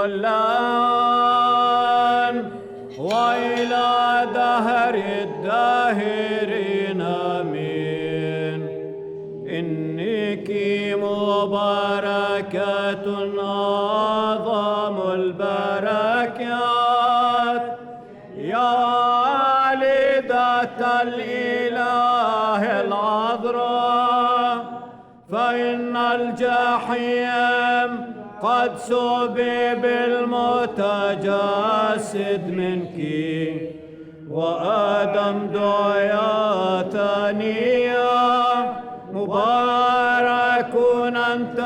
الآن وإلى دهر الداهرين آمين. إنك مباركة أعظم البركات يا والدة الإله العذراء، فإن الجحيم قد سبي بالمتجسد منك، وآدم دعا ثانيا. مبارك أنت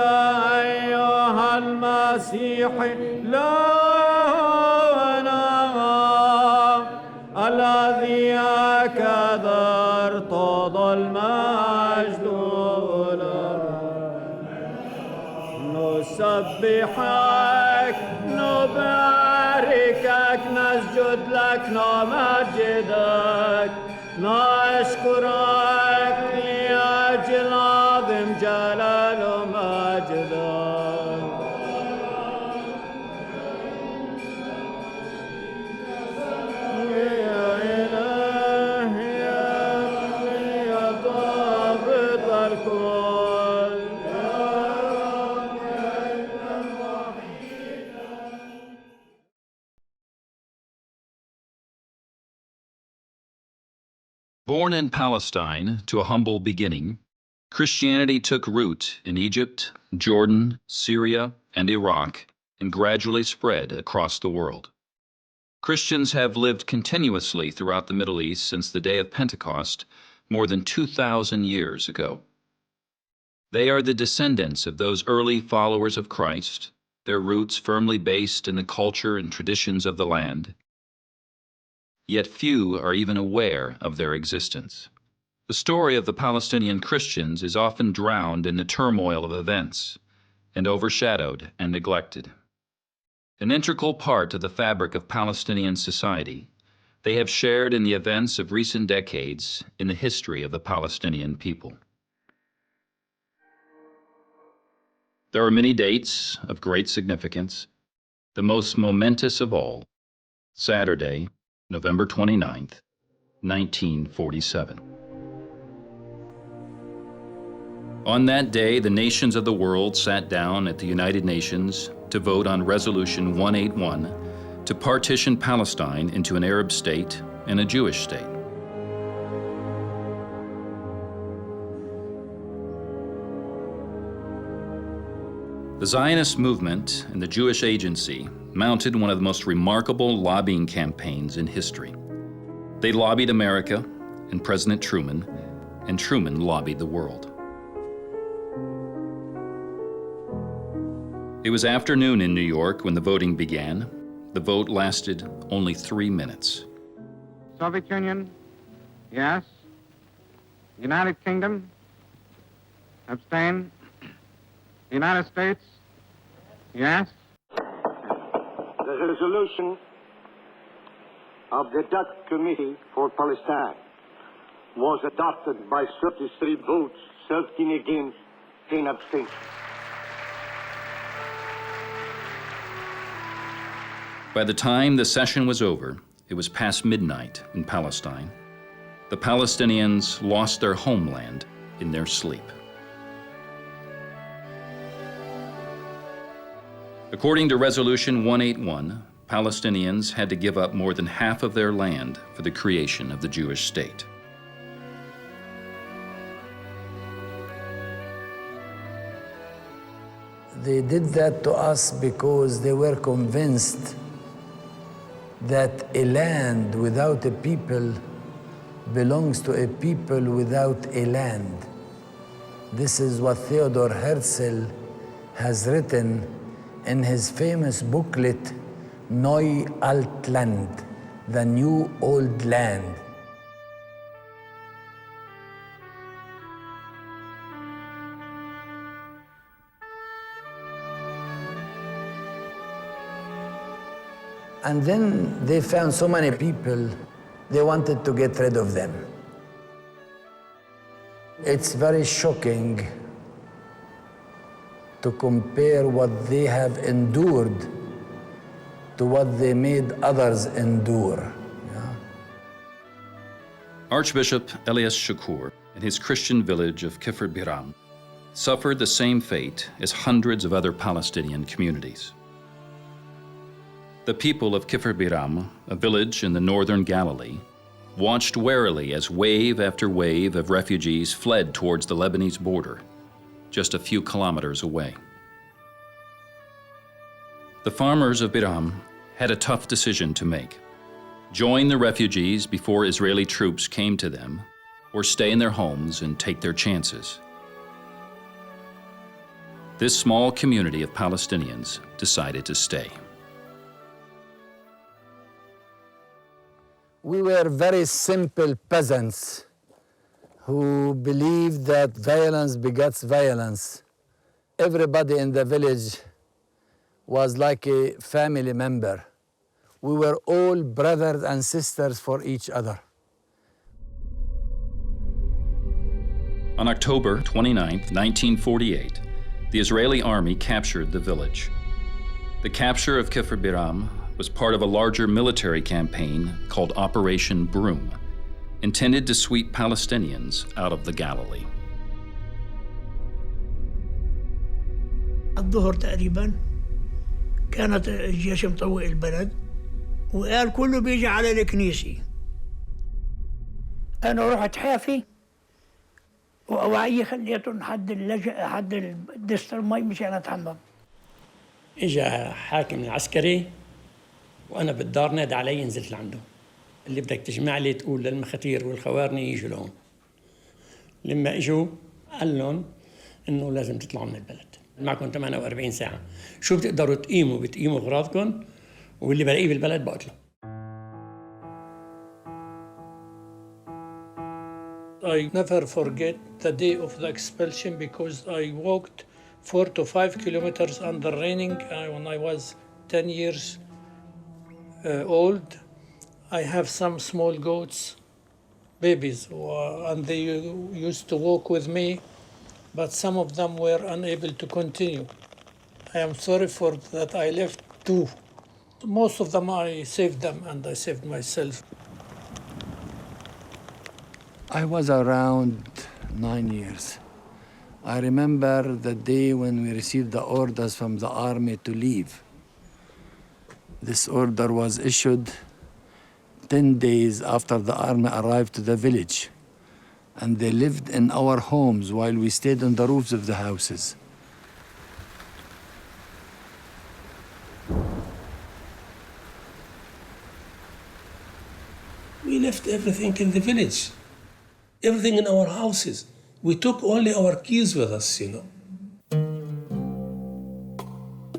أيها المسيح لنا الذي هكذا ارتضى المجد نسبحك نباركك نسجد لك نمجدك نشكرك لأجل عظيم جلال مجدك. يا إلهي يا ضابط الكل. Born in Palestine to a humble beginning, Christianity took root in Egypt, Jordan, Syria, and Iraq, and gradually spread across the world. Christians have lived continuously throughout the Middle East since the day of Pentecost, more than 2,000 years ago. They are the descendants of those early followers of Christ, their roots firmly based in the culture and traditions of the land. Yet few are even aware of their existence. The story of the Palestinian Christians is often drowned in the turmoil of events, and overshadowed and neglected. An integral part of the fabric of Palestinian society, they have shared in the events of recent decades in the history of the Palestinian people. There are many dates of great significance, the most momentous of all, Saturday, November 29th, 1947. On that day, the nations of the world sat down at the United Nations to vote on Resolution 181 to partition Palestine into an Arab state and a Jewish state. The Zionist movement and the Jewish Agency mounted one of the most remarkable lobbying campaigns in history. They lobbied America and President Truman, and Truman lobbied the world. It was afternoon in New York when the voting began. The vote lasted only 3 minutes. Soviet Union, yes. United Kingdom, abstain. United States, yes. The resolution of the Dutch Committee for Palestine was adopted by 33 votes, 13 against, 10 abstentions. By the time the session was over, it was past midnight in Palestine. The Palestinians lost their homeland in their sleep. According to Resolution 181, Palestinians had to give up more than half of their land for the creation of the Jewish state. They did that to us because they were convinced that a land without a people belongs to a people without a land. This is what Theodor Herzl has written in his famous booklet, Neu Altland, the New Old Land. And then they found so many people, they wanted to get rid of them. It's very shocking to compare what they have endured to what they made others endure. Yeah? Archbishop Elias Shakur in his Christian village of Kifr Bir'am suffered the same fate as hundreds of other Palestinian communities. The people of Kifr Bir'am, a village in the northern Galilee, watched warily as wave after wave of refugees fled towards the Lebanese border, just a few kilometers away. The farmers of Bir'am had a tough decision to make: join the refugees before Israeli troops came to them, or stay in their homes and take their chances. This small community of Palestinians decided to stay. We were very simple peasants who believed that violence begets violence. Everybody in the village was like a family member. We were all brothers and sisters for each other. On October 29, 1948, the Israeli army captured the village. The capture of Kifr Bir'am was part of a larger military campaign called Operation Bir'am, intended to sweep Palestinians out of the Galilee. الظهر تقريبا كانت الجيش مطوق البلد وقال كله بيجي على الكنيسة. أنا رحت حافي وأوعي خليتهم حد اللجأ حد دست المي مشان أتحمم. إجا حاكم العسكري وأنا بالدار نادى علي نزلت لعنده. اللي بدك تجمع لي تقول للمختير والخوارني يجوا لهون. لما إجوا قال لهم إنه لازم تطلعوا من البلد. معكم 48 ساعة. شو بتقدروا تقيموا بتقيموا أغراضكم واللي بلاقيه بالبلد بقتله. I never forget the day of the expulsion because I walked 4 to 5 kilometers under raining when I was 10 years old. I have some small goats, babies, and they used to walk with me, but some of them were unable to continue. I am sorry for that I left 2. Most of them I saved them and I saved myself. I was around 9 years. I remember the day when we received the orders from the army to leave. This order was issued 10 days after the army arrived to the village, and they lived in our homes while we stayed on the roofs of the houses. We left everything in the village, everything in our houses. We took only our keys with us, you know.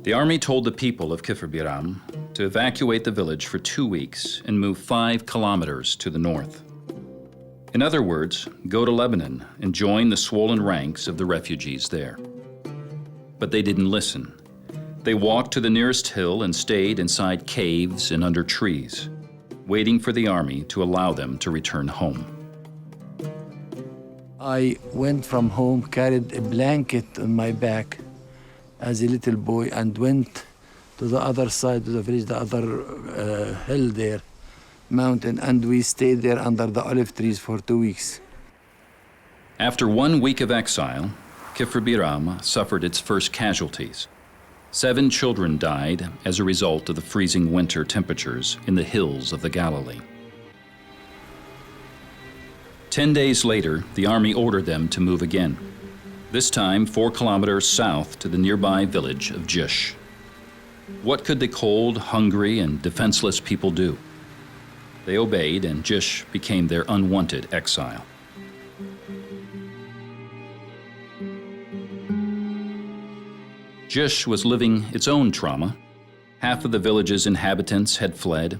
The army told the people of Kifr Bir'am to evacuate the village for 2 weeks and move 5 kilometers to the north. In other words, go to Lebanon and join the swollen ranks of the refugees there. But they didn't listen. They walked to the nearest hill and stayed inside caves and under trees, waiting for the army to allow them to return home. I went from home, carried a blanket on my back as a little boy, and went to the other side of the village, the other hill there, mountain, and we stayed there under the olive trees for 2 weeks. After 1 week of exile, Kifr Bir'am suffered its first casualties. 7 children died as a result of the freezing winter temperatures in the hills of the Galilee. 10 days later, the army ordered them to move again, this time 4 kilometers south to the nearby village of Jish. What could the cold, hungry, and defenseless people do? They obeyed, and Jish became their unwanted exile. Jish was living its own trauma. Half of the village's inhabitants had fled,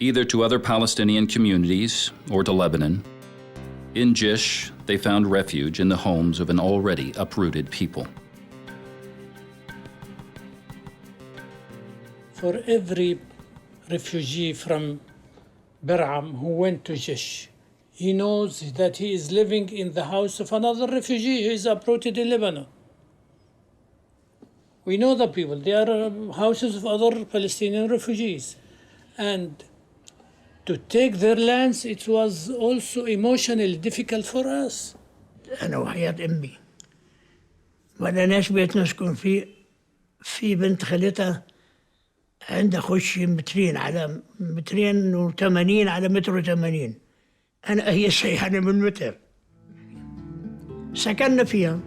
either to other Palestinian communities or to Lebanon. In Jish, they found refuge in the homes of an already uprooted people. For every refugee from Bir'am who went to Jish, he knows that he is living in the house of another refugee who is uprooted in Lebanon. We know the people. They are houses of other Palestinian refugees. And to take their lands, it was also emotionally difficult for us. أنا وحياة أمي ما لناش بيت نسكن فيه. في بنت خالتها عندها خش 200 على 280 على 180. أنا هي سيحانة من متر سكننا فيها.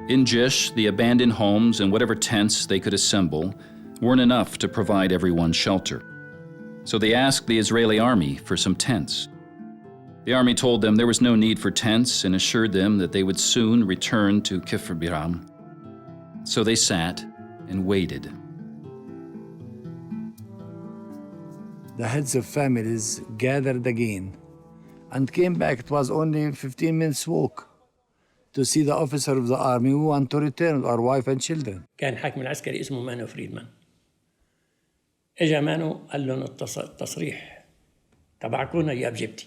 In Jish, the abandoned homes and whatever tents they could assemble weren't enough to provide everyone shelter. So they asked the Israeli army for some tents. The army told them there was no need for tents and assured them that they would soon return to Kifr Bir'am. So they sat and waited. The heads of families gathered again and came back. It was only 15 minutes walk to see the officer of the army who want to return our wife and children. كان حاكم العسكري اسمه مانو فريدمان. اجا مانو قال لهم التصريح تبعكم يا بجيبتي.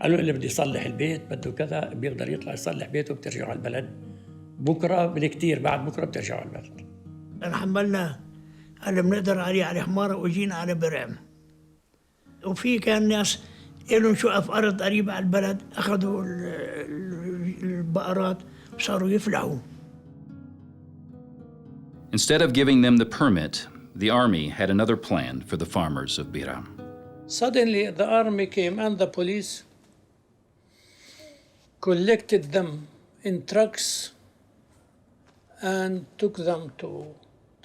قالوا اللي بده يصلح البيت بده كذا بيقدر يطلع يصلح بيته بترجعوا على البلد. بكره بالكثير بعد بكره بترجعوا على البلد. حملنا اللي بنقدر عليه على حمارة وجينا على برعم. وفي كان ناس لهم شقق في أرض قريبة على البلد أخذوا البقرات وصاروا يفلحوا. Instead of giving them the permit, the army had another plan for the farmers of Bir'am. Suddenly, the army came and the police collected them in trucks and took them to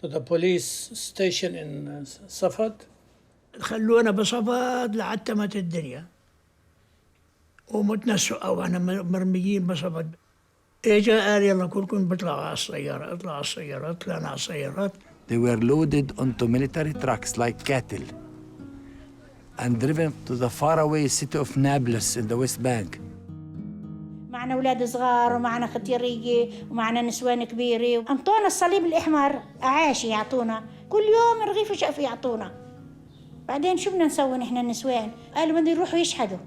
the police station in Safad. خلونا بصفاد لعتمت الدنيا ومتنا السقا واحنا مرميين بصفاد. اجا قال يلا كلكم بيطلعوا على السيارة. اطلعوا على السيارات. طلعنا على السيارات. They were loaded onto military trucks like cattle and driven to the faraway city of Nablus in the West Bank. معنا أولاد صغار ومعنا ختيرية ومعنا نسوان كبيرة. أنطونا الصليب الأحمر أعاشي يعطونا كل يوم رغيف وشقف يعطونا. بعدين شو بدنا نسوي نحن النسوان؟ قالوا بدهم يروحوا يشحدوا.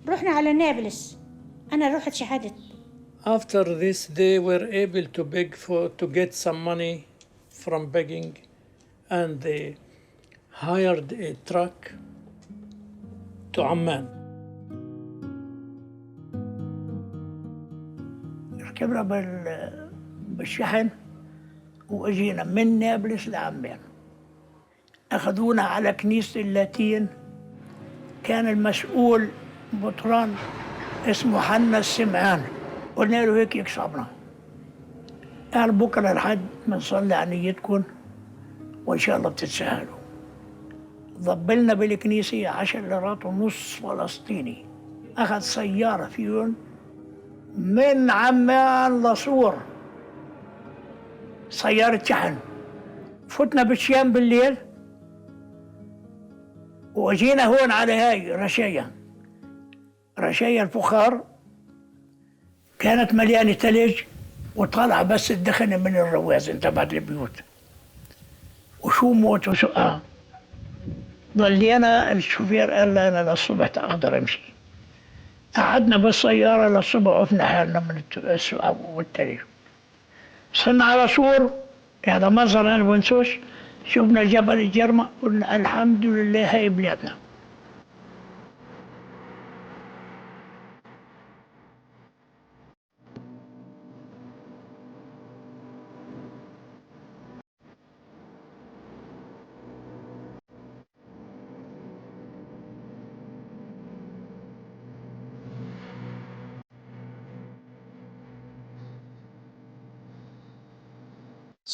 رحنا على نابلس. أنا رحت شحدت. After this, they were able to beg to get some money from begging, and they hired a truck to Amman. ركبنا بالشحن واجينا من نابلس لعمان. اخذونا على كنيسة اللاتين. كان المسؤول بطران اسمه حنا السمعان. قلنا له هيك يكسبنا. قال بكره الحد بنصلي على نيتكم وان شاء الله بتتسهلوا. ضبلنا بالكنيسة 10 ليرات ونص فلسطيني. اخذ سيارة فيهم من عمان لصور. سيارة شحن. فتنا بالشام بالليل وجينا هون على هاي رشاية الفخار كانت مليانة ثلج وطالعة بس الدخنة من الروازن تبعت البيوت. وشو موت وسقا. ضلينا الشوفير قال لنا للصبح أقدر أمشي. قعدنا بالسيارة للصبح وقفنا حالنا من السقا والثلج. وصلنا على صور. هذا منظر أنا بنسوش. شفنا جبل الجرمة قلنا الحمد لله هاي بلادنا.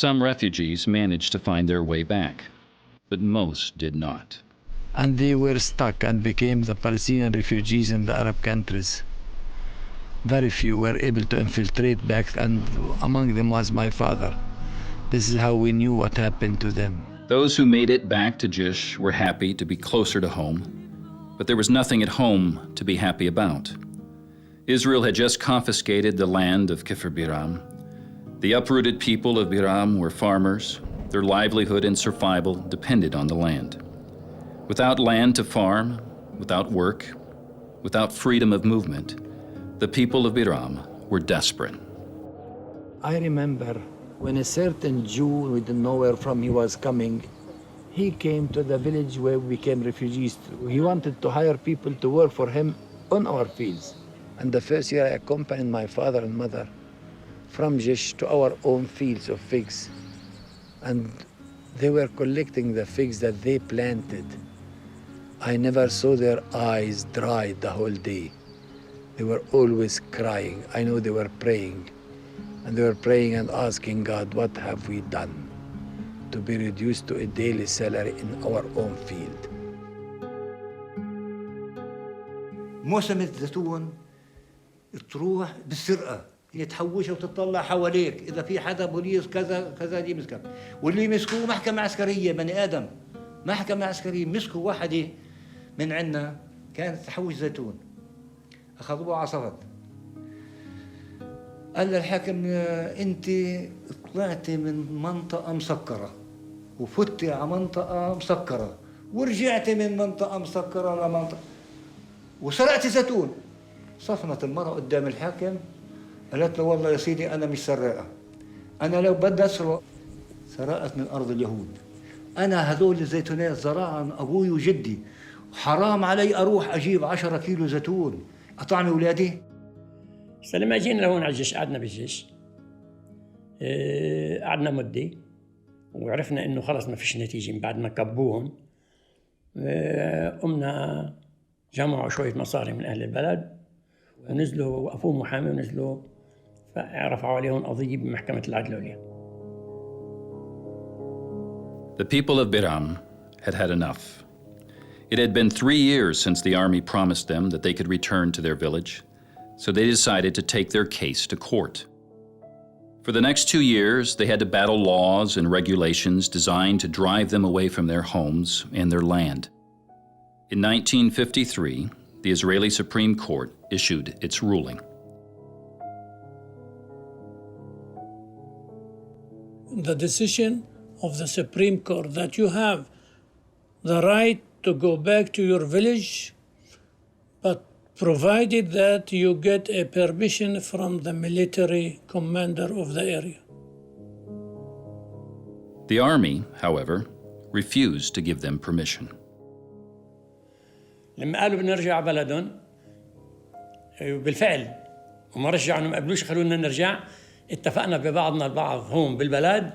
Some refugees managed to find their way back, but most did not. And they were stuck and became the Palestinian refugees in the Arab countries. Very few were able to infiltrate back, and among them was my father. This is how we knew what happened to them. Those who made it back to Jish were happy to be closer to home, but there was nothing at home to be happy about. Israel had just confiscated the land of Kifr Bir'am. The uprooted people of Bir'am were farmers. Their livelihood and survival depended on the land. Without land to farm, without work, without freedom of movement, the people of Bir'am were desperate. I remember When a certain Jew, we didn't know where from he was coming, he came to the village where we became refugees. He wanted to hire people to work for him on our fields. And the first year I accompanied my father and mother from Jish to our own fields of figs. And they were collecting the figs that they planted. I never saw their eyes dry the whole day. They were always crying. I know they were praying. And they were praying and asking God, what have we done to be reduced to a daily salary in our own field? موسم الزيتون تروح بالسرقة، تحوش وتطلع حواليك، إذا في حدا بوليس كذا كذا يمسكك، واللي يمسكوه محكمة عسكرية بني آدم، محكمة عسكرية مسكوا واحدة من عنا كانت تحوش زيتون، أخذوها عصفت. قال للحاكم أنت طلعت من منطقة مسكرة وفتت على منطقة مسكرة ورجعت من منطقة مسكرة لمنطقة وسرقت زيتون. صفنت المرأة قدام الحاكم قالت له والله يا سيدي أنا مش سراقة، أنا لو بدي أسرق سرقت من أرض اليهود، أنا هذول الزيتونات زراعة من أبوي وجدي، حرام علي أروح أجيب 10 كيلو زيتون أطعمي أولادي. فلما جينا لهون على الجيش قعدنا بالجيش، قعدنا مدة وعرفنا إنه خلص ما فيش نتيجة من بعد ما كبوهم. قمنا جمعوا شوية مصاري من أهل البلد ونزلوا وقفوا محامي ونزلوا فرفعوا عليهم قضية بمحكمة العدل العليا. The people of Bir'am had had enough. It had been 3 years since the army promised them that they could return to their village, so they decided to take their case to court. For the next 2 years, they had to battle laws and regulations designed to drive them away from their homes and their land. In 1953, the Israeli Supreme Court issued its ruling. The decision of the Supreme Court that you have the right to go back to your village, but provided that you get a permission from the military commander of the area. The army, however, refused to give them permission. لما قالوا بنرجع بلدهم بالفعل وما رجعوا ما قبلوش خلونا نرجع، اتفقنا ببعضنا البعض هون بالبلد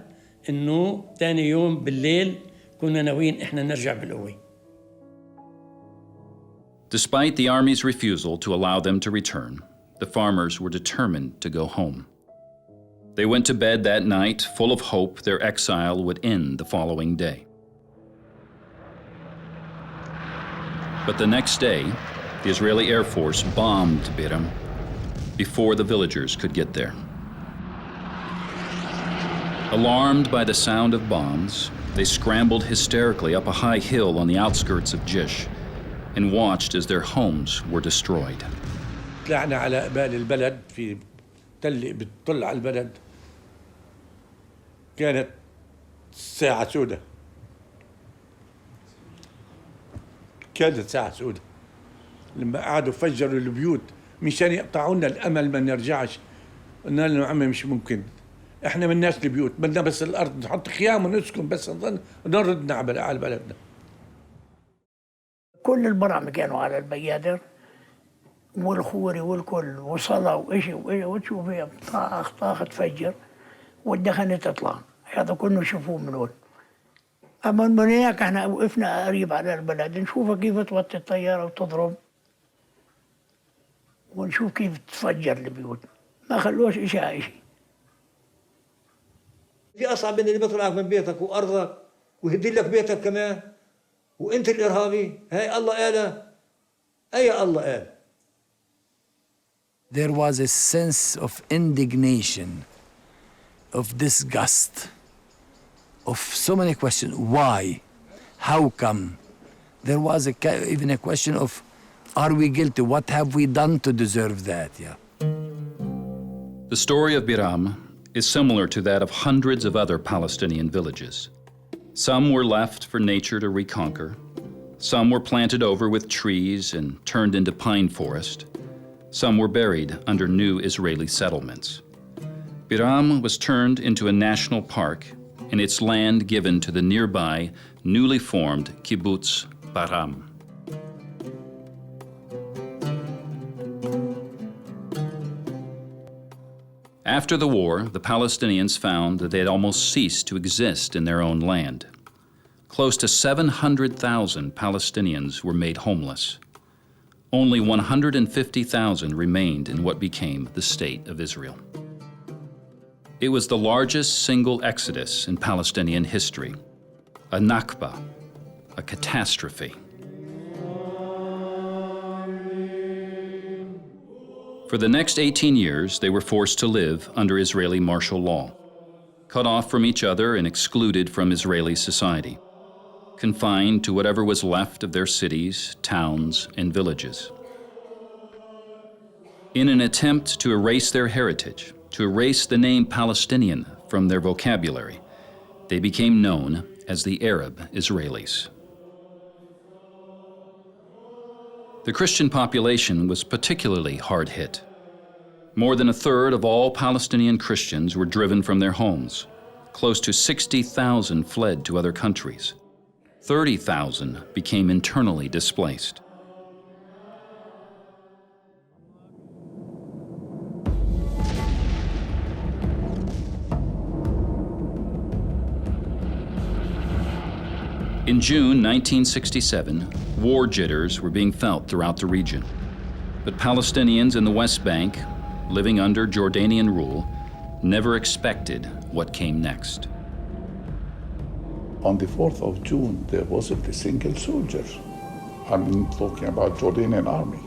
انه ثاني يوم بالليل كنا ناويين احنا نرجع بالقوة. Despite the army's refusal to allow them to return, the farmers were determined to go home. They went to bed that night full of hope their exile would end the following day. But the next day, the Israeli Air Force bombed Bir'am before the villagers could get there. Alarmed by the sound of bombs, they scrambled hysterically up a high hill on the outskirts of Jish and watched as their homes were destroyed. طلعنا على قبال البلد في تل بتطل على البلد، كانت ساعة سوداء، كانت ساعة سوداء لما قعدوا فجروا البيوت مشان يقطعوا لنا الأمل ما نرجعش. قلنا لهم عمي مش ممكن، احنا من ناس البيوت بدنا بس الأرض نحط خيام ونسكن بس نظن نرد على بلدنا. كل البرعم كانوا على البيادر والخوري والكل وصلوا وإشي وتشوف هي طاخ تفجر والدخنة تطلع، هذا كله نشوفوه من هون. أما من هناك احنا وقفنا قريب على البلد نشوف كيف توطي الطيارة وتضرب ونشوف كيف تفجر البيوت، ما خلوش إشي. في أصعب من اللي بيطلعك من بيتك وأرضك ويهدي لك بيتك كمان وأنت الإرهابي. هاي الله قالها، أي الله قال. There was a sense of indignation, of disgust, of so many questions. Why? How come? There was even a question of, are we guilty? What have we done to deserve that? Yeah. The story of Bir'am is similar to that of hundreds of other Palestinian villages. Some were left for nature to reconquer. Some were planted over with trees and turned into pine forest. Some were buried under new Israeli settlements. Bir'am was turned into a national park and its land given to the nearby, newly formed kibbutz Bir'am. After the war, the Palestinians found that they had almost ceased to exist in their own land. Close to 700,000 Palestinians were made homeless. Only 150,000 remained in what became the State of Israel. It was the largest single exodus in Palestinian history, a Nakba, a catastrophe. For the next 18 years, they were forced to live under Israeli martial law, cut off from each other and excluded from Israeli society, confined to whatever was left of their cities, towns, and villages. In an attempt to erase their heritage, to erase the name Palestinian from their vocabulary, they became known as the Arab Israelis. The Christian population was particularly hard hit. More than a third of all Palestinian Christians were driven from their homes. Close to 60,000 fled to other countries. 30,000 became internally displaced. In June 1967, war jitters were being felt throughout the region. But Palestinians in the West Bank, living under Jordanian rule, never expected what came next. On the 4th of June, there wasn't a single soldier. I'm talking about Jordanian army.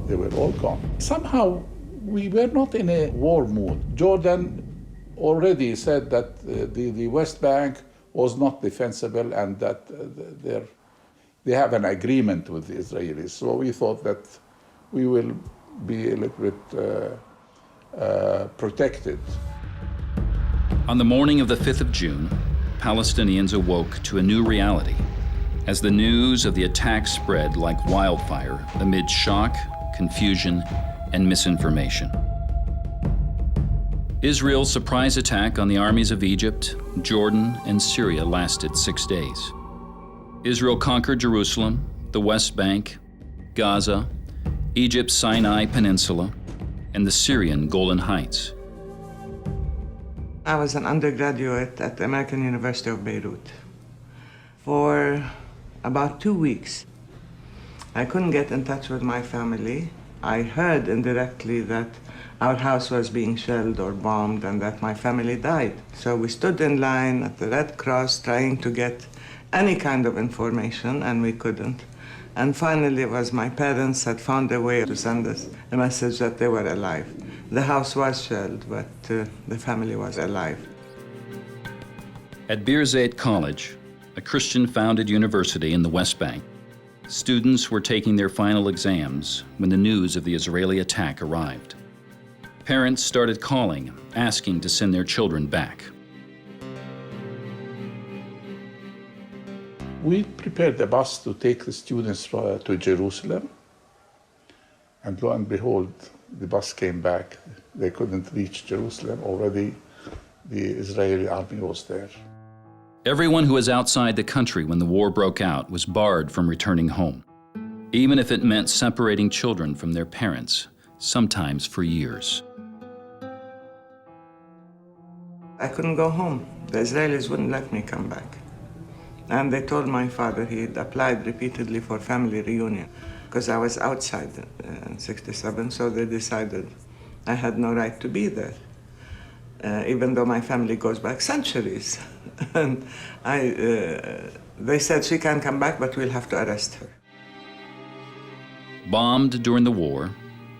They were all gone. Somehow, we were not in a war mood. Jordan already said that the West Bank was not defensible and that they have an agreement with the Israelis. So we thought that we will be a little bit protected. On the morning of the 5th of June, Palestinians awoke to a new reality as the news of the attack spread like wildfire amid shock, confusion, and misinformation. Israel's surprise attack on the armies of Egypt, Jordan, and Syria lasted 6 days. Israel conquered Jerusalem, the West Bank, Gaza, Egypt's Sinai Peninsula, and the Syrian Golan Heights. I was an undergraduate at the American University of Beirut. For about 2 weeks, I couldn't get in touch with my family. I heard indirectly that our house was being shelled or bombed and that my family died. So we stood in line at the Red Cross trying to get any kind of information, and we couldn't. And finally, it was my parents had found a way to send us a message that they were alive. The house was shelled, but the family was alive. At Birzeit College, a Christian-founded university in the West Bank, students were taking their final exams when the news of the Israeli attack arrived. Parents started calling, asking to send their children back. We prepared a bus to take the students to Jerusalem, and lo and behold, the bus came back. They couldn't reach Jerusalem. Already the Israeli army was there. Everyone who was outside the country when the war broke out was barred from returning home, even if it meant separating children from their parents, sometimes for years. I couldn't go home. The Israelis wouldn't let me come back. And they told my father he'd applied repeatedly for family reunion because I was outside in 67, so they decided I had no right to be there, even though my family goes back centuries. And they said she can come back, but we'll have to arrest her. Bombed during the war,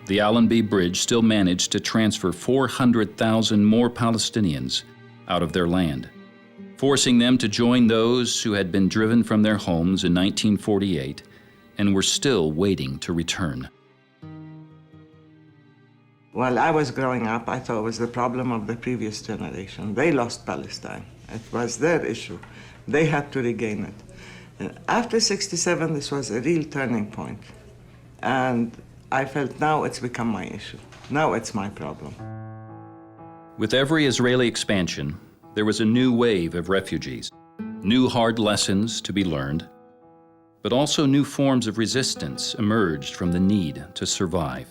the Allenby Bridge still managed to transfer 400,000 more Palestinians out of their land, forcing them to join those who had been driven from their homes in 1948 and were still waiting to return. While I was growing up, I thought it was the problem of the previous generation. They lost Palestine. It was their issue. They had to regain it. And after 67, this was a real turning point. And I felt now it's become my issue. Now it's my problem. With every Israeli expansion, there was a new wave of refugees, new hard lessons to be learned, but also new forms of resistance emerged from the need to survive.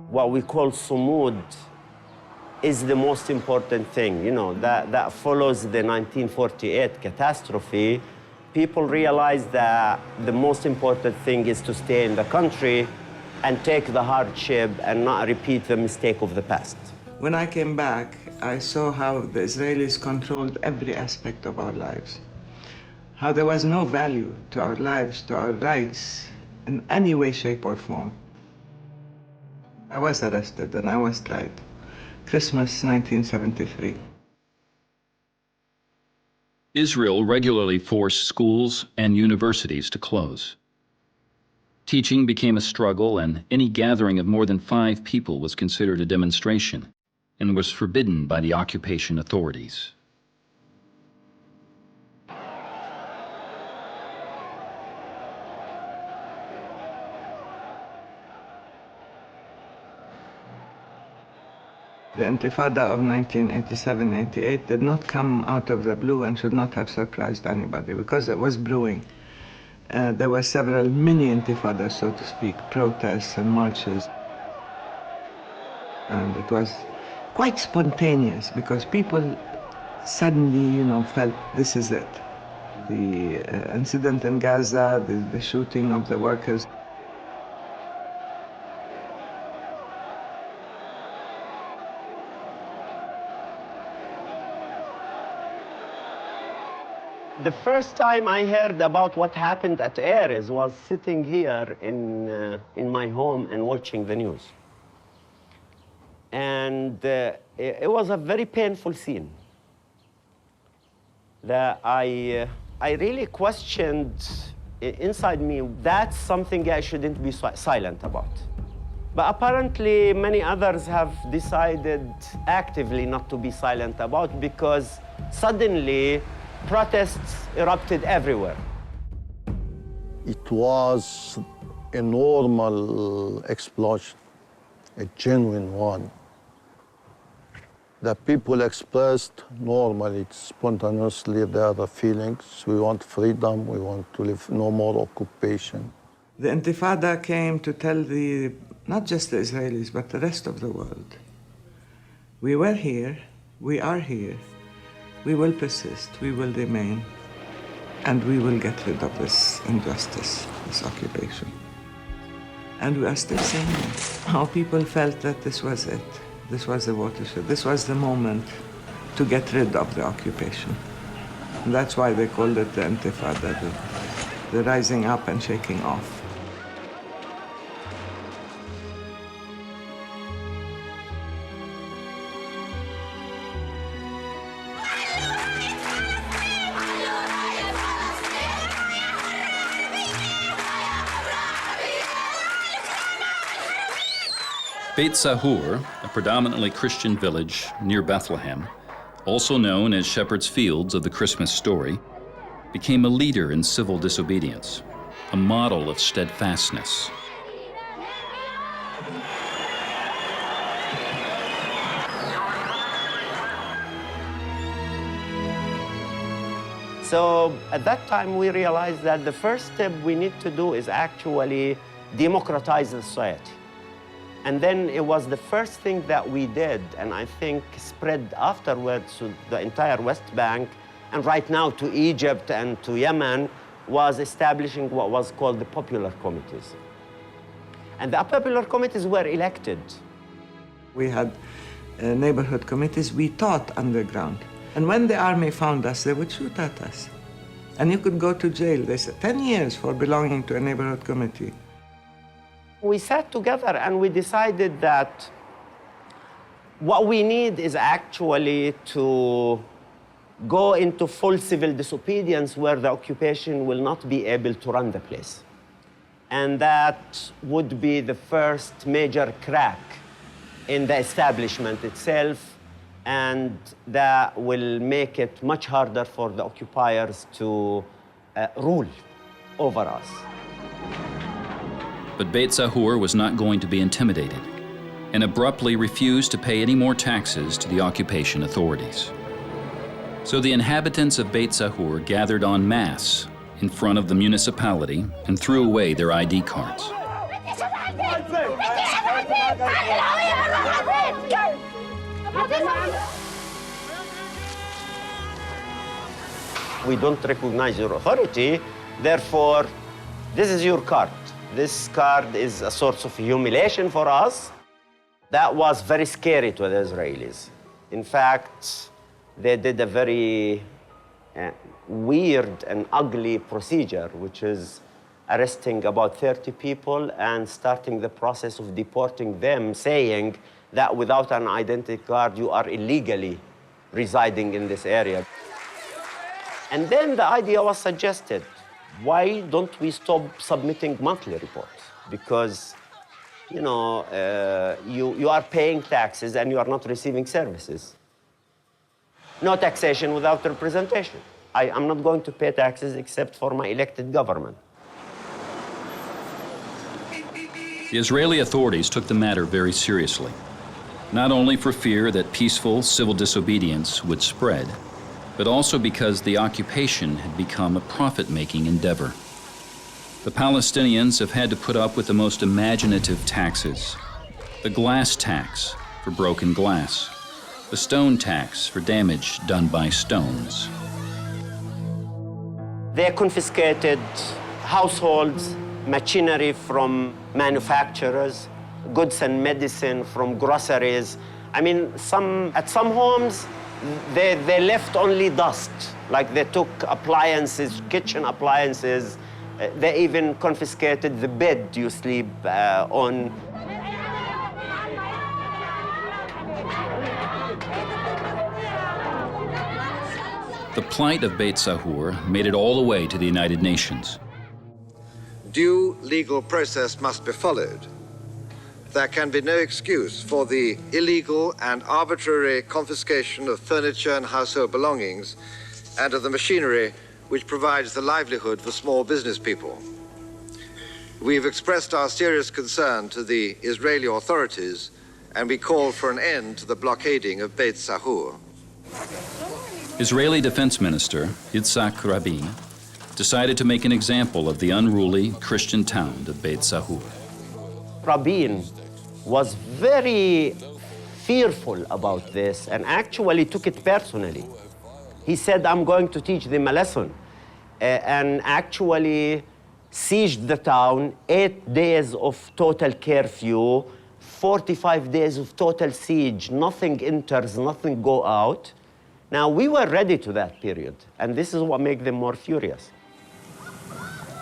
What we call sumud is the most important thing. You know, that follows the 1948 catastrophe. People realized that the most important thing is to stay in the country and take the hardship and not repeat the mistake of the past. When I came back, I saw how the Israelis controlled every aspect of our lives. How there was no value to our lives, to our rights, in any way, shape, or form. I was arrested and I was tried. Christmas 1973. Israel regularly forced schools and universities to close. Teaching became a struggle, and any gathering of more than 5 people was considered a demonstration and was forbidden by the occupation authorities. The intifada of 1987-88 did not come out of the blue and should not have surprised anybody because it was brewing. There were several mini intifadas, so to speak, protests and marches. And it was quite spontaneous because people suddenly, felt this is it. The incident in Gaza, the shooting of the workers. The first time I heard about what happened at Erez was sitting here in my home and watching the news. And it was a very painful scene that I really questioned inside me. That's something I shouldn't be silent about. But apparently many others have decided actively not to be silent about because suddenly protests erupted everywhere. It was a normal explosion, a genuine one. The people expressed normally, spontaneously their feelings. We want freedom, we want to live no more occupation. The intifada came to tell not just the Israelis, but the rest of the world. We were here, we are here. We will persist, we will remain, and we will get rid of this injustice, this occupation. And we are still saying it. How people felt that this was it. This was the watershed. This was the moment to get rid of the occupation. And that's why they called it the intifada, the rising up and shaking off. Beit Sahur, a predominantly Christian village near Bethlehem, also known as Shepherd's Fields of the Christmas story, became a leader in civil disobedience, a model of steadfastness. So at that time we realized that the first step we need to do is actually democratize the society. And then it was the first thing that we did, and I think spread afterwards to the entire West Bank, and right now to Egypt and to Yemen, was establishing what was called the popular committees. And the popular committees were elected. We had neighborhood committees. We taught underground. And when the army found us, they would shoot at us. And you could go to jail. They said 10 years for belonging to a neighborhood committee. We sat together and we decided that what we need is actually to go into full civil disobedience where the occupation will not be able to run the place. And that would be the first major crack in the establishment itself, and that will make it much harder for the occupiers to rule over us. But Beit Sahur was not going to be intimidated. and abruptly refused to pay any more taxes to the occupation authorities. So the inhabitants of Beit Sahur gathered en masse in front of the municipality and threw away their ID cards. We don't recognize your authority, therefore, this is your card. This card is a source of humiliation for us. That was very scary to the Israelis. In fact, they did a very weird and ugly procedure, which is arresting about 30 people and starting the process of deporting them, saying that without an identity card, you are illegally residing in this area. And then the idea was suggested, why don't we stop submitting monthly reports? Because, you know, you are paying taxes and you are not receiving services. No taxation without representation. I'm not going to pay taxes except for my elected government. The Israeli authorities took the matter very seriously, not only for fear that peaceful civil disobedience would spread, but also because the occupation had become a profit-making endeavor. The Palestinians have had to put up with the most imaginative taxes: the glass tax for broken glass, the stone tax for damage done by stones. They confiscated households, machinery from manufacturers, goods and medicine from groceries. I mean, at some homes, they left only dust. Like they took appliances, kitchen appliances. They even confiscated the bed you sleep on. The plight of Beit Sahur made it all the way to the United Nations. Due legal process must be followed. There can be no excuse for the illegal and arbitrary confiscation of furniture and household belongings and of the machinery which provides the livelihood for small business people. We've expressed our serious concern to the Israeli authorities, and we call for an end to the blockading of Beit Sahur. Israeli Defense Minister Yitzhak Rabin decided to make an example of the unruly Christian town of Beit Sahur. Rabin was very fearful about this and actually took it personally. He said, I'm going to teach them a lesson, and actually sieged the town, 8 days of total curfew, 45 days of total siege, nothing enters, nothing go out. Now, we were ready to that period, and this is what made them more furious.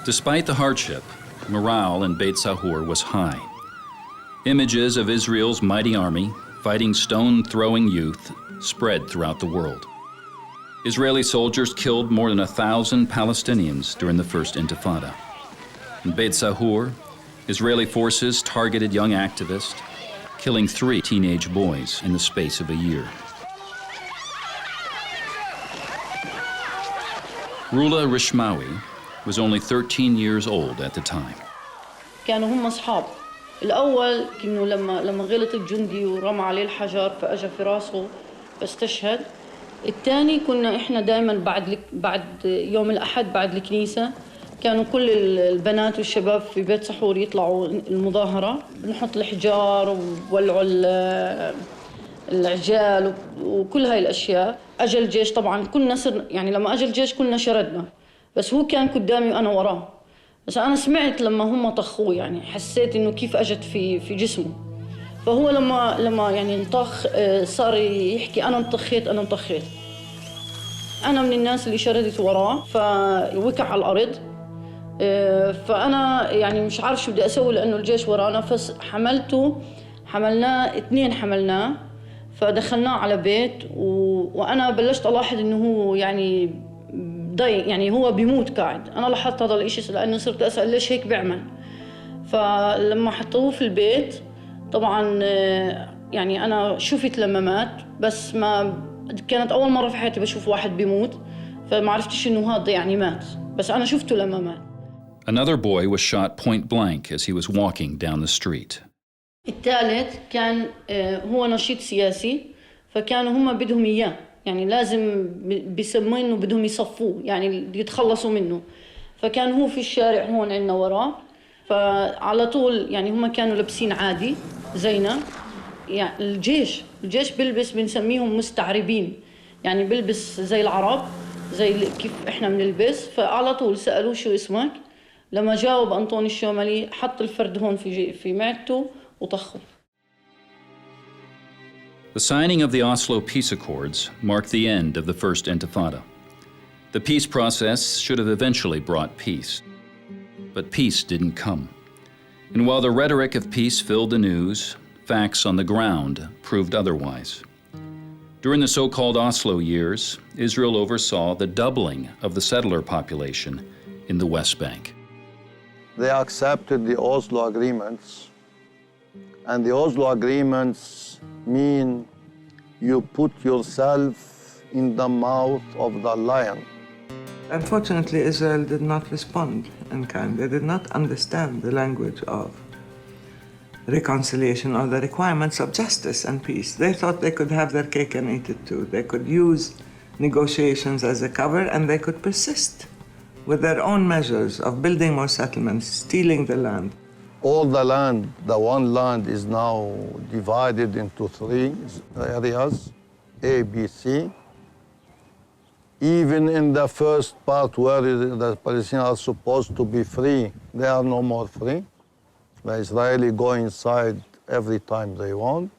Despite the hardship, morale in Beit Sahur was high. Images of Israel's mighty army fighting stone-throwing youth spread throughout the world. Israeli soldiers killed more than 1,000 Palestinians during the first intifada. In Beit Sahur, Israeli forces targeted young activists, killing 3 teenage boys in the space of a year. Rula Rishmawi was only 13 years old at the time. كانوا هم أصحاب. الأول كأنه لما غلط الجندي ورمى عليه الحجر فأجا في راسه فاستشهد. الثاني كنا إحنا دائما بعد يوم الأحد بعد الكنيسة كانوا كل البنات والشباب في بيت سحور يطلعوا المظاهرة، بنحط الحجار وولعوا العجال وكل هاي الأشياء. أجا الجيش طبعاً كلنا يعني لما أجا الجيش كلنا شردنا، بس هو كان قدامي وأنا وراه. بس أنا سمعت لما هم طخوه، يعني حسيت إنه كيف أجت في جسمه. فهو لما يعني انطخ صار يحكي أنا انطخيت أنا انطخيت. أنا من الناس اللي شردت وراه فوقع على الأرض. فأنا يعني مش عارف شو بدي أسوي لأنه الجيش ورانا، حملناه 2 حملناه فدخلناه على بيت وأنا بلشت ألاحظ إنه هو يعني ضيق، يعني هو بيموت قاعد. أنا لاحظت هذا الإشي لأنه صرت أسأل ليش هيك بيعمل. فلما حطوه في البيت طبعاً يعني أنا شفت لما مات، بس ما كانت أول مرة في حياتي بشوف واحد بيموت، فما عرفتش إنه هذا يعني مات، بس أنا شفته لما مات. Another boy was shot point blank as he was walking down the street. الثالث كان هو نشيط سياسي، فكانوا هم بدهم إياه، يعني لازم بيسموه إنه بدهم يصفوه، يعني يتخلصوا منه. فكان هو في الشارع هون عندنا وراه، فعلى طول يعني هم كانوا لابسين عادي زينا. يعني الجيش بيلبس، بنسميهم مستعربين، يعني بيلبس زي العرب، زي كيف احنا بنلبس. فعلى طول سألوه شو اسمك، لما جاوب أنطوني الشوملي حط الفرد هون في معدته وطخه. The signing of the Oslo Peace Accords marked the end of the First Intifada. The peace process should have eventually brought peace. But peace didn't come. And while the rhetoric of peace filled the news, facts on the ground proved otherwise. During the so-called Oslo years, Israel oversaw the doubling of the settler population in the West Bank. They accepted the Oslo agreements, and the Oslo agreements mean you put yourself in the mouth of the lion. Unfortunately, Israel did not respond in kind. They did not understand the language of reconciliation or the requirements of justice and peace. They thought they could have their cake and eat it too. They could use negotiations as a cover, and they could persist with their own measures of building more settlements, stealing the land. All the land, the one land, is now divided into 3 areas, A, B, C. Even in the first part where the Palestinians are supposed to be free, they are no more free. The Israelis go inside every time they want.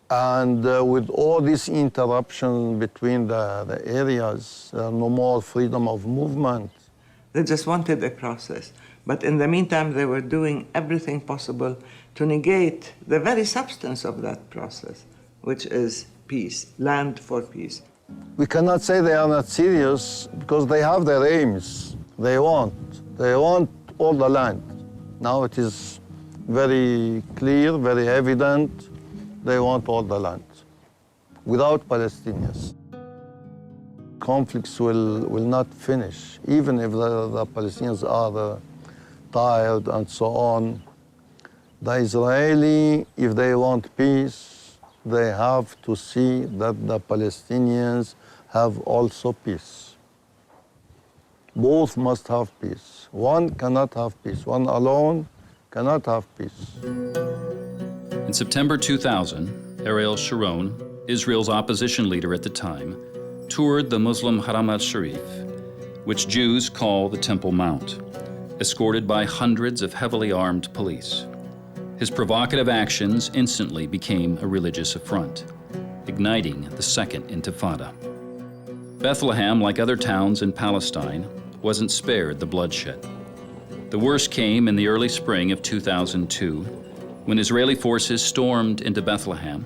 And with all this interruption between the areas, there are no more freedom of movement. They just wanted a process. But in the meantime, they were doing everything possible to negate the very substance of that process, which is peace, land for peace. We cannot say they are not serious because they have their aims. They want all the land. Now it is very clear, very evident, they want all the land without Palestinians. Conflicts will not finish, even if the Palestinians are tired and so on. The Israeli, if they want peace, they have to see that the Palestinians have also peace. Both must have peace. One cannot have peace. One alone cannot have peace. In September 2000, Ariel Sharon, Israel's opposition leader at the time, toured the Muslim Haram al-Sharif, which Jews call the Temple Mount, escorted by hundreds of heavily armed police. His provocative actions instantly became a religious affront, igniting the Second Intifada. Bethlehem, like other towns in Palestine, wasn't spared the bloodshed. The worst came in the early spring of 2002, when Israeli forces stormed into Bethlehem.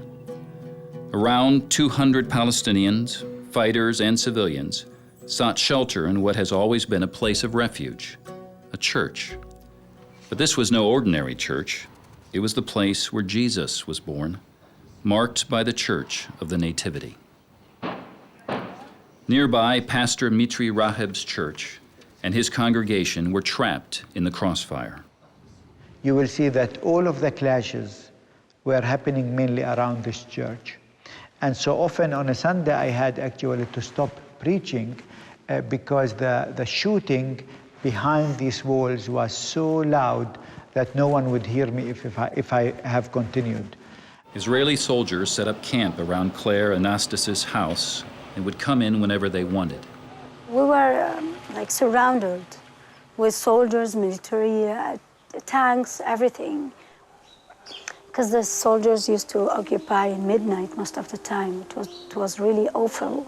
Around 200 Palestinians, fighters and civilians, sought shelter in what has always been a place of refuge, a church. But this was no ordinary church. It was the place where Jesus was born, marked by the Church of the Nativity. Nearby, Pastor Mitri Raheb's church and his congregation were trapped in the crossfire. You will see that all of the clashes were happening mainly around this church. And so often on a Sunday, I had actually to stop preaching because the shooting behind these walls was so loud that no one would hear me if I have continued. Israeli soldiers set up camp around Claire Anastasis's house and would come in whenever they wanted. We were like surrounded with soldiers, military, tanks, everything. Because the soldiers used to occupy in midnight most of the time. It was really awful.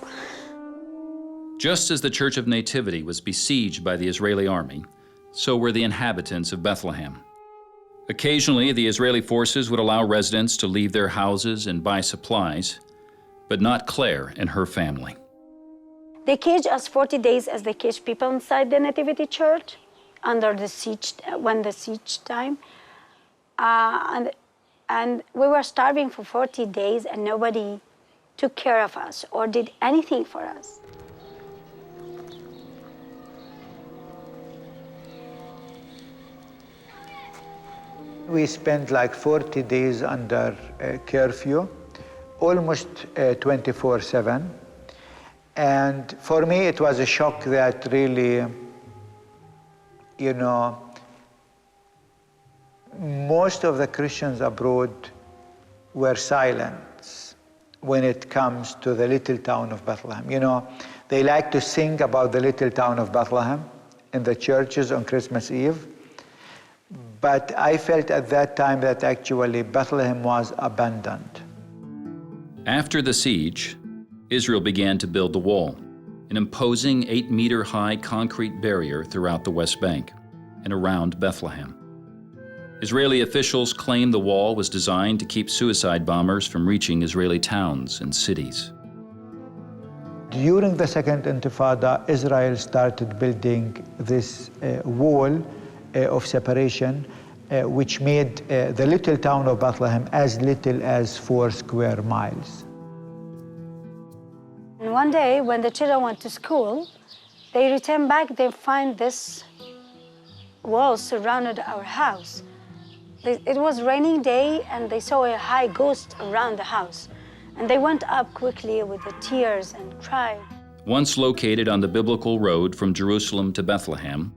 Just as the Church of Nativity was besieged by the Israeli army, so were the inhabitants of Bethlehem. Occasionally, the Israeli forces would allow residents to leave their houses and buy supplies, but not Claire and her family. They caged us 40 days as they caged people inside the Nativity Church under the siege, when the siege time. And we were starving for 40 days and nobody took care of us or did anything for us. We spent like 40 days under curfew, almost 24/7. And for me, it was a shock that really, you know, most of the Christians abroad were silent when it comes to the little town of Bethlehem. You know, they like to sing about the little town of Bethlehem in the churches on Christmas Eve. But I felt at that time that actually Bethlehem was abandoned. After the siege, Israel began to build the wall, an imposing 8-meter-high concrete barrier throughout the West Bank and around Bethlehem. Israeli officials claimed the wall was designed to keep suicide bombers from reaching Israeli towns and cities. During the Second Intifada, Israel started building this wall of separation, which made the little town of Bethlehem as little as 4 square miles. And one day, when the children went to school, they returned back, they find this wall surrounded our house. It was raining day, and they saw a high ghost around the house. And they went up quickly with the tears and cried. Once located on the biblical road from Jerusalem to Bethlehem,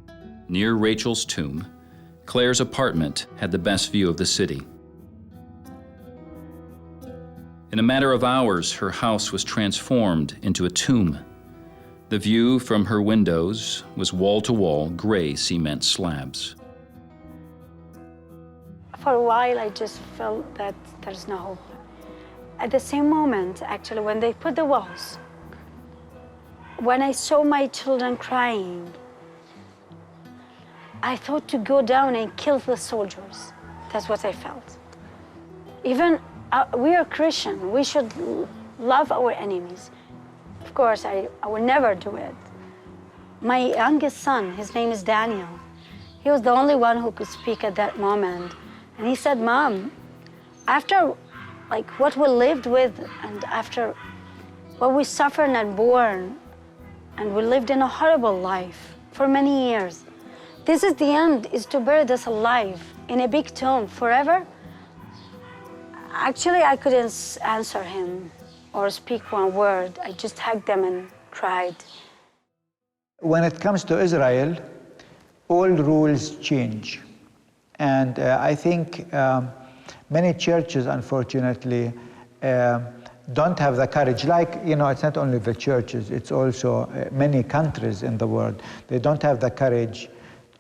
near Rachel's tomb, Claire's apartment had the best view of the city. In a matter of hours, her house was transformed into a tomb. The view from her windows was wall-to-wall gray cement slabs. For a while, I just felt that there's no hope. At the same moment, actually, when they put the walls, when I saw my children crying, I thought to go down and kill the soldiers. That's what I felt. Even we are Christian, we should love our enemies. Of course, I will never do it. My youngest son, his name is Daniel, he was the only one who could speak at that moment. And he said, Mom, after what we lived with and after what we suffered and borne, and we lived in a horrible life for many years, this is the end, is to bury us alive in a big tomb forever. Actually, I couldn't answer him or speak one word. I just hugged them and cried. When it comes to Israel, all rules change. And I think many churches, unfortunately, don't have the courage. Like, you know, it's not only the churches, it's also many countries in the world. They don't have the courage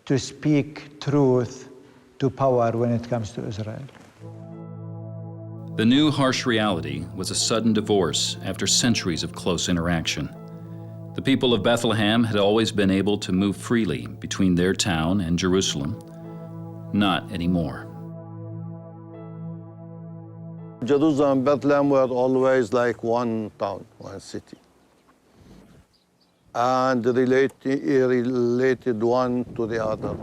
to speak truth to power when it comes to Israel. The new harsh reality was a sudden divorce after centuries of close interaction. The people of Bethlehem had always been able to move freely between their town and Jerusalem. Not anymore. Jerusalem and Bethlehem were always like one town, one city. And related one to the other,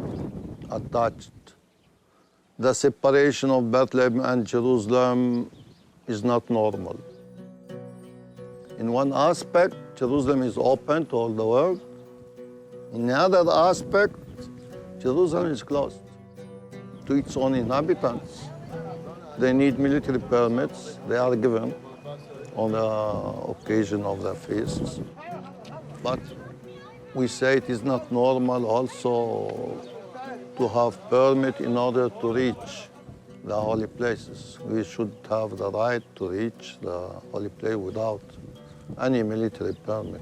attached. The separation of Bethlehem and Jerusalem is not normal. In one aspect, Jerusalem is open to all the world. In the other aspect, Jerusalem is closed to its own inhabitants. They need military permits. They are given on the occasion of their feasts. But we say it is not normal also to have permit in order to reach the holy places. We should have the right to reach the holy place without any military permit.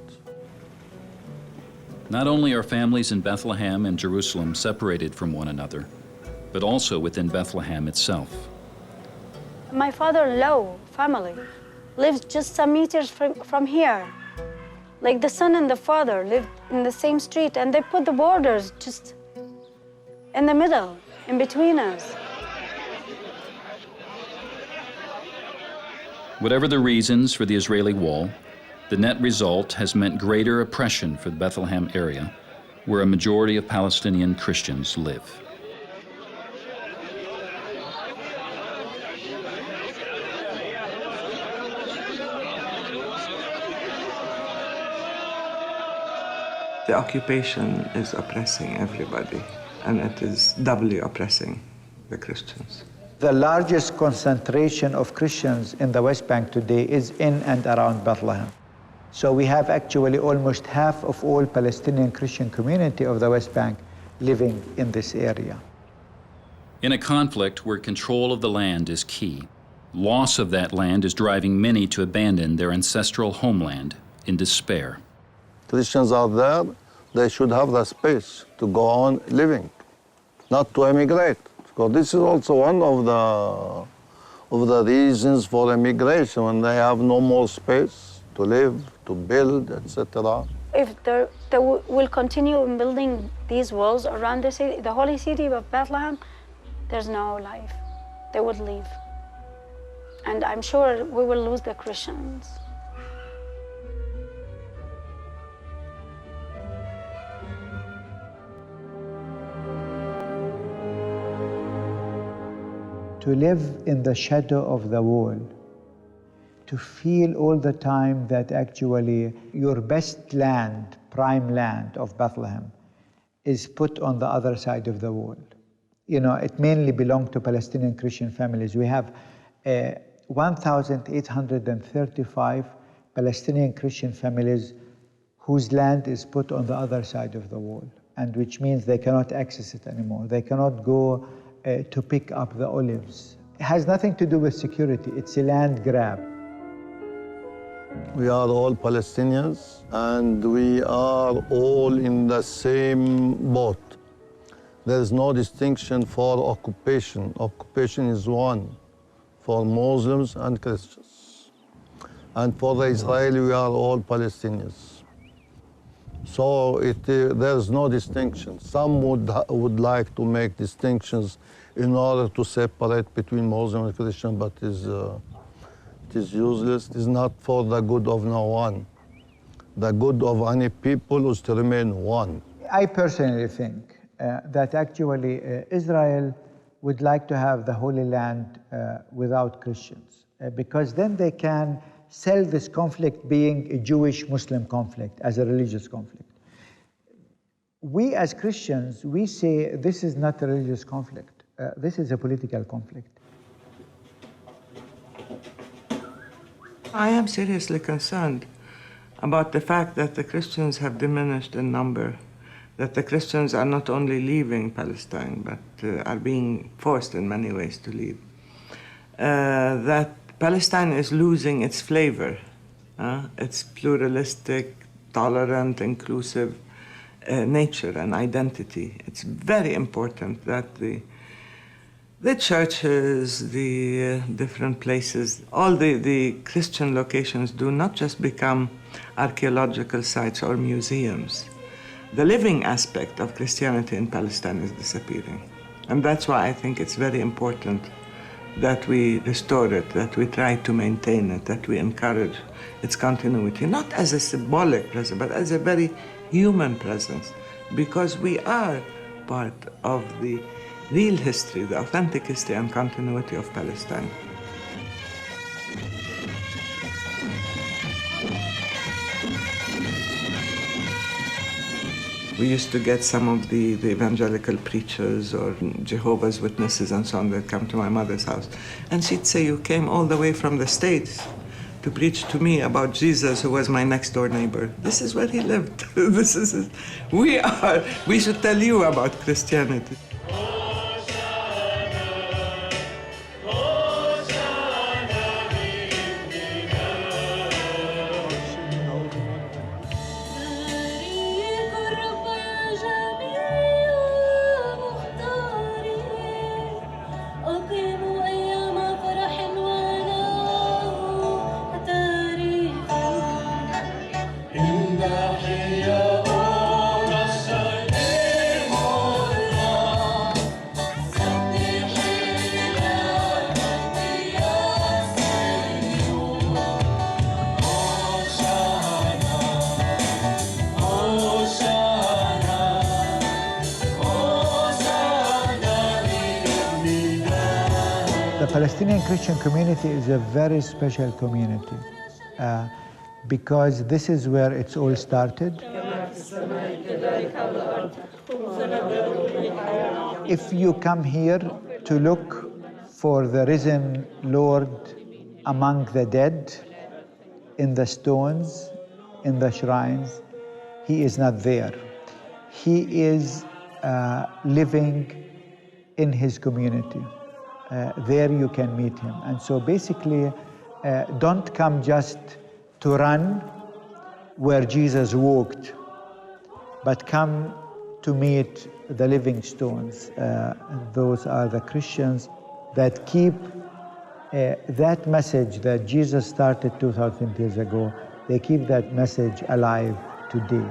Not only are families in Bethlehem and Jerusalem separated from one another, but also within Bethlehem itself. My father-in-law family lives just some meters from here. Like the son and the father lived in the same street, and they put the borders just in the middle, in between us. Whatever the reasons for the Israeli wall, the net result has meant greater oppression for the Bethlehem area, where a majority of Palestinian Christians live. The occupation is oppressing everybody, and it is doubly oppressing the Christians. The largest concentration of Christians in the West Bank today is in and around Bethlehem. So we have actually almost half of all Palestinian Christian community of the West Bank living in this area. In a conflict where control of the land is key, loss of that land is driving many to abandon their ancestral homeland in despair. Christians are there, they should have the space to go on living, not to emigrate. Because this is also one of the reasons for immigration, when they have no more space to live, to build, etc. If they will continue building these walls around the city, the holy city of Bethlehem, there's no life. They would leave. And I'm sure we will lose the Christians. To live in the shadow of the wall, to feel all the time that actually your best land, prime land of Bethlehem, is put on the other side of the wall. You know, it mainly belonged to Palestinian Christian families. We have 1,835 Palestinian Christian families whose land is put on the other side of the wall, and which means they cannot access it anymore. They cannot go to pick up the olives. It has nothing to do with security. It's a land grab. We are all Palestinians, and we are all in the same boat. There is no distinction for occupation. Occupation is one for Muslims and Christians. And for the Israeli, we are all Palestinians. So there is no distinction. Some would like to make distinctions in order to separate between Muslim and Christian, but it is useless. It is not for the good of no one. The good of any people is to remain one. I personally think that actually Israel would like to have the Holy Land without Christians, because then they can sell this conflict being a Jewish-Muslim conflict as a religious conflict. We as Christians, we say this is not a religious conflict. This is a political conflict. I am seriously concerned about the fact that the Christians have diminished in number, that the Christians are not only leaving Palestine, but are being forced in many ways to leave. That Palestine is losing its flavor, its pluralistic, tolerant, inclusive nature and identity. It's very important that the churches, the different places, all the Christian locations do not just become archaeological sites or museums. The living aspect of Christianity in Palestine is disappearing. And that's why I think it's very important that we restore it, that we try to maintain it, that we encourage its continuity, not as a symbolic presence, but as a very human presence, because we are part of the real history, the authentic history and continuity of Palestine. We used to get some of the evangelical preachers or Jehovah's Witnesses and so on that come to my mother's house. And she'd say, you came all the way from the States to preach to me about Jesus, who was my next door neighbor. This is where he lived. We should tell you about Christianity. The Palestinian Christian community is a very special community because this is where it's all started. If you come here to look for the risen Lord among the dead, in the stones, in the shrines. He is not there. He is living in his community. There you can meet him. And so basically, don't come just to run where Jesus walked, but come to meet the living stones. Those are the Christians that keep that message that Jesus started 2,000 years ago. They keep that message alive today.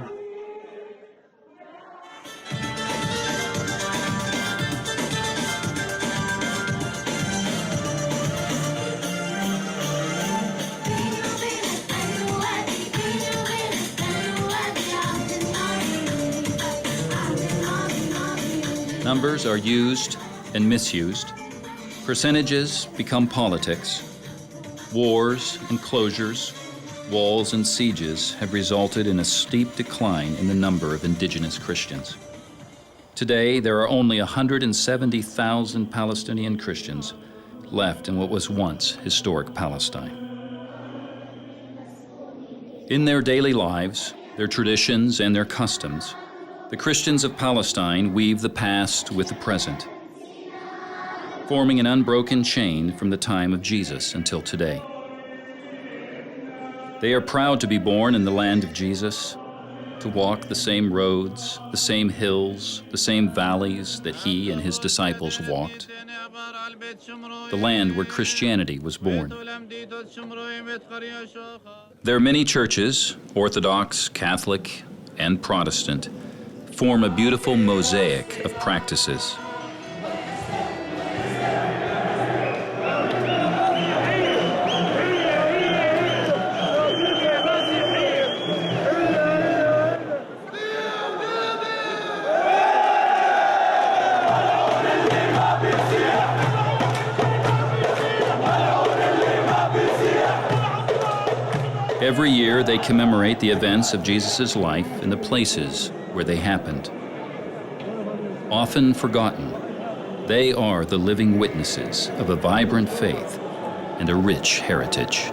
Numbers are used and misused. Percentages become politics. Wars and closures, walls and sieges have resulted in a steep decline in the number of indigenous Christians. Today, there are only 170,000 Palestinian Christians left in what was once historic Palestine. In their daily lives, their traditions and their customs, the Christians of Palestine weave the past with the present, forming an unbroken chain from the time of Jesus until today. They are proud to be born in the land of Jesus, to walk the same roads, the same hills, the same valleys that he and his disciples walked, the land where Christianity was born. Their many churches, Orthodox, Catholic, and Protestant, form a beautiful mosaic of practices. Every year, they commemorate the events of Jesus' life in the places where they happened. Often forgotten, they are the living witnesses of a vibrant faith and a rich heritage.